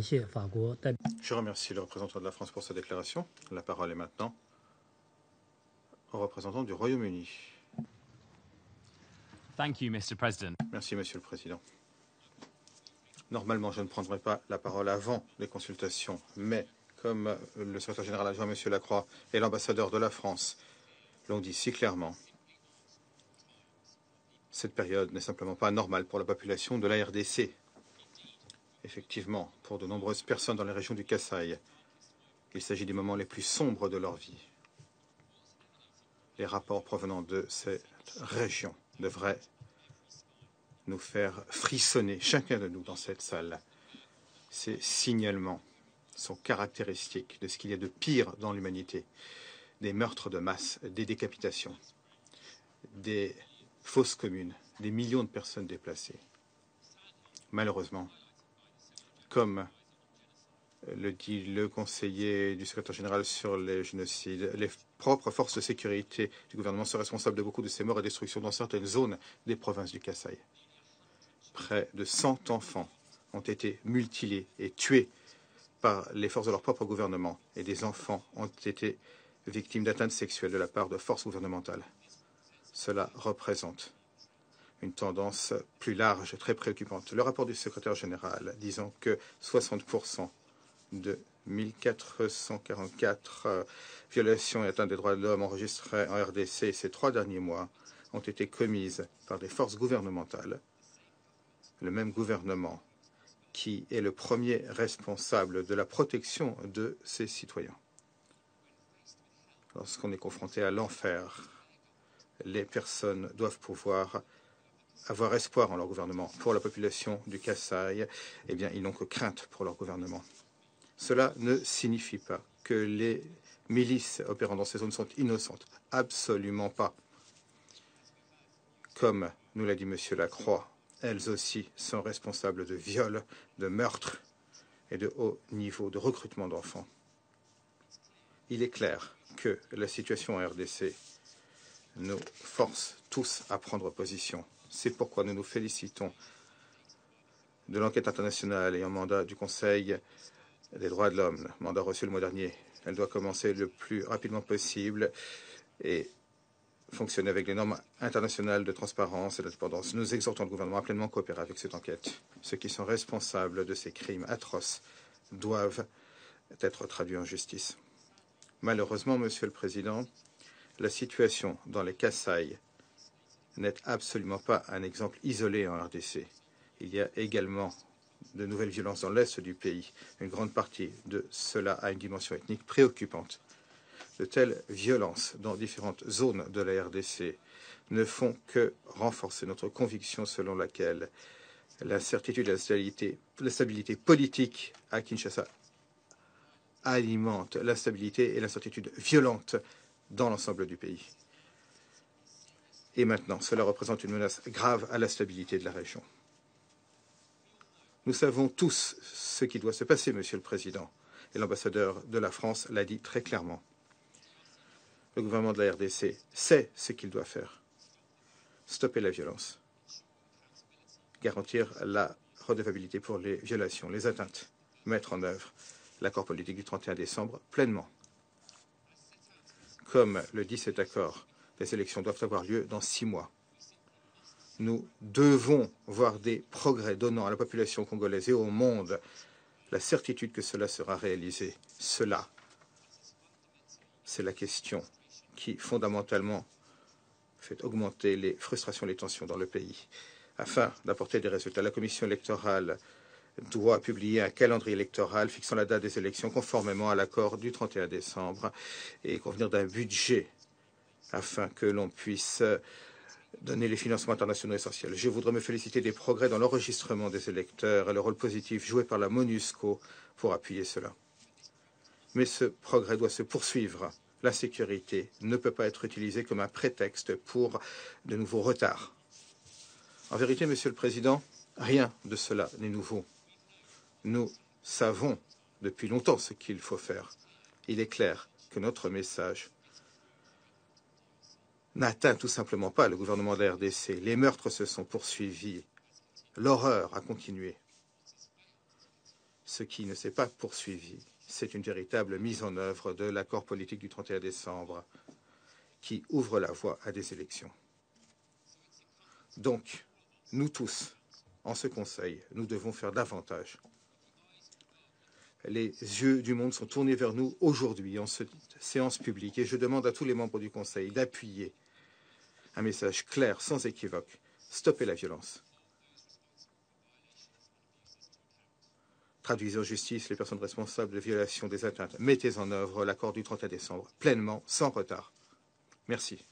Je remercie le représentant de la France pour sa déclaration. La parole est maintenant au représentant du Royaume-Uni. Merci, Monsieur le Président. Normalement, je ne prendrai pas la parole avant les consultations, mais comme le secrétaire général adjoint, M. Lacroix, et l'ambassadeur de la France l'ont dit si clairement, cette période n'est simplement pas normale pour la population de la RDC. Effectivement, pour de nombreuses personnes dans les régions du Kasaï, il s'agit des moments les plus sombres de leur vie. Les rapports provenant de cette région devraient nous faire frissonner, chacun de nous dans cette salle. Ces signalements sont caractéristiques de ce qu'il y a de pire dans l'humanité. Des meurtres de masse, des décapitations, des fosses communes, des millions de personnes déplacées. Malheureusement, comme le dit le conseiller du secrétaire général sur les génocides, les propres forces de sécurité du gouvernement sont responsables de beaucoup de ces morts et destructions dans certaines zones des provinces du Kasaï. Près de 100 enfants ont été mutilés et tués par les forces de leur propre gouvernement, et des enfants ont été victimes d'atteintes sexuelles de la part de forces gouvernementales. Cela représente une tendance plus large, très préoccupante. Le rapport du secrétaire général disant que 60% de 1444 violations et atteintes des droits de l'homme enregistrées en RDC ces 3 derniers mois ont été commises par des forces gouvernementales, le même gouvernement qui est le premier responsable de la protection de ses citoyens. Lorsqu'on est confronté à l'enfer, les personnes doivent pouvoir avoir espoir en leur gouvernement. Pour la population du Kasaï, eh bien, ils n'ont que crainte pour leur gouvernement. Cela ne signifie pas que les milices opérant dans ces zones sont innocentes. Absolument pas. Comme nous l'a dit M. Lacroix, elles aussi sont responsables de viols, de meurtres et de haut niveau de recrutement d'enfants. Il est clair que la situation en RDC nous force tous à prendre position. C'est pourquoi nous nous félicitons de l'enquête internationale et en mandat du Conseil des droits de l'homme, mandat reçu le mois dernier. Elle doit commencer le plus rapidement possible et fonctionner avec les normes internationales de transparence et d'indépendance. Nous exhortons le gouvernement à pleinement coopérer avec cette enquête. Ceux qui sont responsables de ces crimes atroces doivent être traduits en justice. Malheureusement, Monsieur le Président, la situation dans les Kasaï n'est absolument pas un exemple isolé en RDC. Il y a également de nouvelles violences dans l'est du pays. Une grande partie de cela a une dimension ethnique préoccupante. De telles violences dans différentes zones de la RDC ne font que renforcer notre conviction selon laquelle l'incertitude et la stabilité politique à Kinshasa alimente l'instabilité et l'incertitude violente dans l'ensemble du pays. Et maintenant, cela représente une menace grave à la stabilité de la région. Nous savons tous ce qui doit se passer, Monsieur le Président, et l'ambassadeur de la France l'a dit très clairement. Le gouvernement de la RDC sait ce qu'il doit faire. Stopper la violence, garantir la redevabilité pour les violations, les atteintes, mettre en œuvre l'accord politique du 31 décembre pleinement. Comme le dit cet accord, les élections doivent avoir lieu dans 6 mois. Nous devons voir des progrès donnant à la population congolaise et au monde la certitude que cela sera réalisé. Cela, c'est la question qui, fondamentalement, fait augmenter les frustrations et les tensions dans le pays. Afin d'apporter des résultats, la commission électorale doit publier un calendrier électoral fixant la date des élections conformément à l'accord du 31 décembre et convenir d'un budget afin que l'on puisse donner les financements internationaux essentiels. Je voudrais me féliciter des progrès dans l'enregistrement des électeurs et le rôle positif joué par la MONUSCO pour appuyer cela. Mais ce progrès doit se poursuivre. La sécurité ne peut pas être utilisée comme un prétexte pour de nouveaux retards. En vérité, Monsieur le Président, rien de cela n'est nouveau. Nous savons depuis longtemps ce qu'il faut faire. Il est clair que notre message n'atteint tout simplement pas le gouvernement de la RDC. Les meurtres se sont poursuivis. L'horreur a continué. Ce qui ne s'est pas poursuivi, c'est une véritable mise en œuvre de l'accord politique du 31 décembre qui ouvre la voie à des élections. Donc, nous tous, en ce Conseil, nous devons faire davantage. Les yeux du monde sont tournés vers nous aujourd'hui, en cette séance publique, et je demande à tous les membres du Conseil d'appuyer un message clair, sans équivoque. Stoppez la violence. Traduisez en justice les personnes responsables de violation des atteintes. Mettez en œuvre l'accord du 31 décembre, pleinement, sans retard. Merci.